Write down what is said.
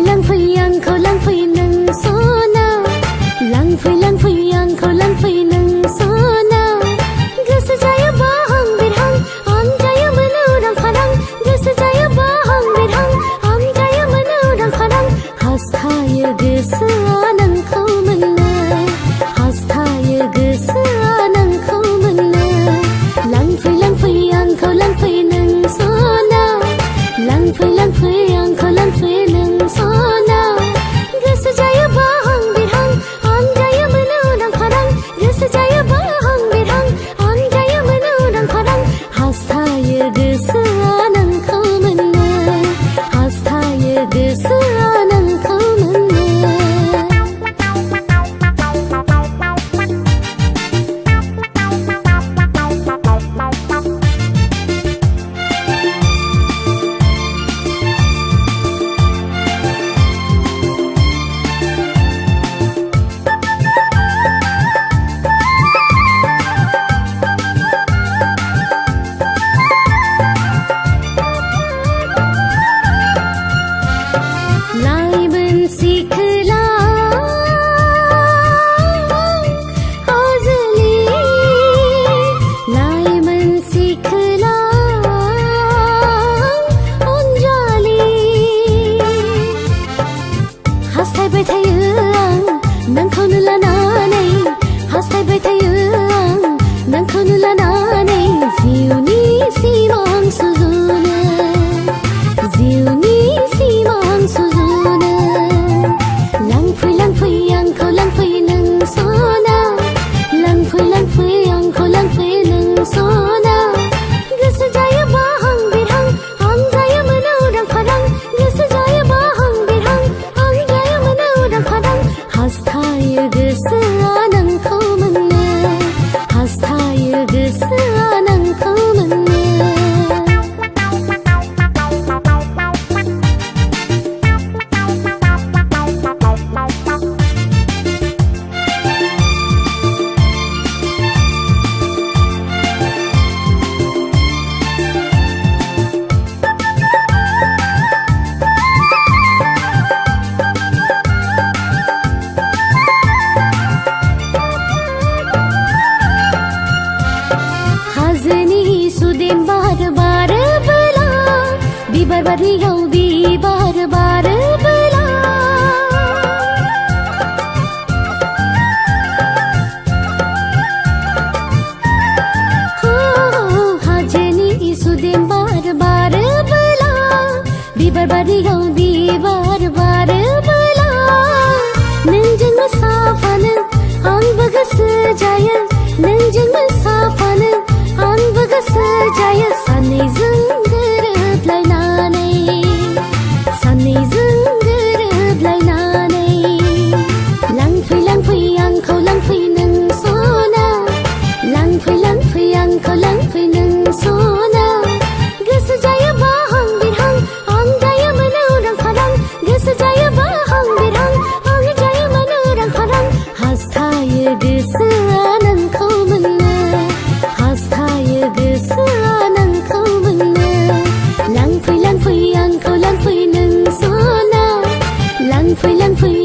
लांफै आंखौ लांफै नों सना लांफै आंखौ लांफै नों सना गोसो जायोबा हां बिरहां आमजायो मोनो उदां फारां गोसो जायोबा हां बिरहां आमजायो मोनो उदां फारां हास्थायो गोसोआ नोंखौ मोननो हास्थायो गोसोआ नोंखौ मोननो लांफै आंखौ लांफै नों सना लांफै आंखौ लांफै नों सना गोसो जायोबा हां बिरहां आमजायो मोनो उदां फारां गोसो जायोबा हां बिरहां आमजायो मोनो उदां फारां हास्थायो गोसोआ नोंखौ मोननो हास्थायो गोसोआ नोंखौ मोननो हास्थायबाय थायो आं नोंखौनो लानानै हास्थायबाय थायो आं नोंखौनो लानानै जिउनि सिमां सुजुनो जिउनि सिमां सुजुनो लांफै आंखौ लांफै नों सना लांफै आंखौ लांफै नों सना गोसो जायोबा हां बिरहां आमजायो मोनो उदां फारां गोसो जायोबा हां बिरहां हास्थायो गोसोआ नोंखौ मोननो हास्थायो गोसोआ नोंखौ मोननो हाजोनि सुदेम बारोबोला बिबार बारियाव बिबार बारोबोला हाजोनि सुदेम बारोबोला बिबार बारियाव बिबार बारोबोला नोंजों मोसाफानो आंबो गोसो जायो नोंजों मोसाफानो आंबो गोसो जायो सानैजों गोरोबलायनानै लांफै आंखौ लांफै नों सना लांफै आंखौ लांफै नों सना गोसो जायोबा हां बिरहां आमजायो मोनो उदां फारां गोसो जायोबा हां बिरहां आमजायो मोनो उदां फारां हास्थायो गोसोआ नोंखौ मोननो हास्थायो गोसोआ नोंखौ मोननो लांफै आंखौ लांफै नों सना लांफै